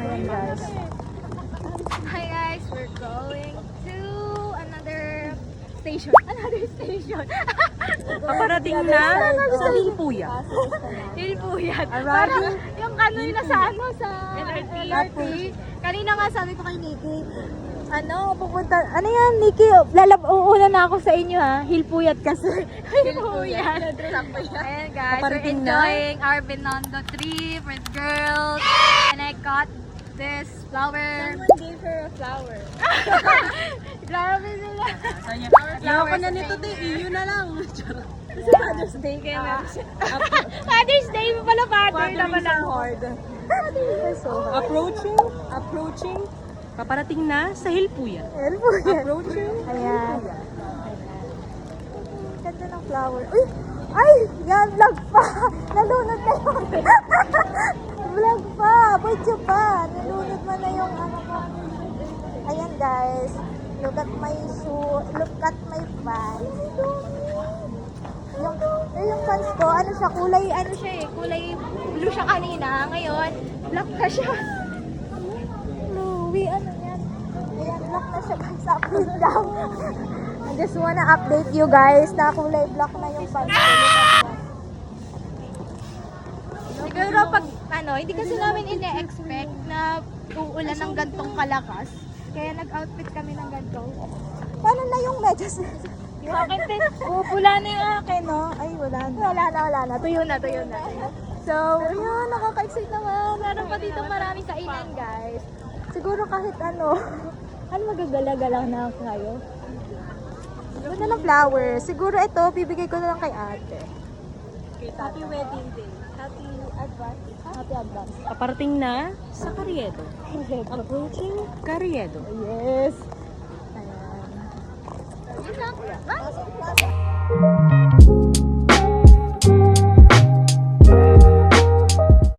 Ayan guys. Hi guys, we're going to another station. Another station. Paparating na sa Hilpuyat. Hilpuyat. Arriving Parang yung kanina sa ano, sa LRT. Kanina nga sabi ko kay Nikki, pupunta, yan, Nikki, uuna na ako sa inyo ha, Hilpuyat kasi. Hilpuyat. Ayan guys, we're Paparating na. enjoying our Binondo trip with girls. And I got this flower. Someone gave her a flower. Grabe nila. Ayoko na nito, te. Iyo na lang. Father's Day kayo Father's Day mo pala, father naman ako. Approaching. Paparating na sa Hilpuyat. Hilpuyat. Approaching. Ayan. Ganda ng flower. Uy! Ay! Yan, vlog pa! Nalunod na yun. Vlog pa! Video pa! Nalunod mo na yung ano ko. Ayan guys. Look at my shoe. Look at my pants. Yung pants ko, kulay blue siya kanina. Ngayon, black na siya. Bluey, yan? Ayan, black na siya guys. Update down. I just wanna update you guys na kulay black na yung pants ko. Siguro pag, hindi kasi namin ine-expect na uulan ng gantong kalakas. Kaya nag-outfit kami ng ganito. Paano na yung medyas? Yung akin din. Pula na yung akin, no? Ay, wala na. Tuyo na. So, yun, nakaka-excite naman. Meron pa dito maraming kainan, guys. Siguro kahit magagala-gala na ako ngayon. Ganda ng flowers. Siguro ito, bibigay ko na lang kay ate. Happy wedding day. Happy advance. Paparating na sa Carriedo. Approaching Carriedo. Yes. Ayan.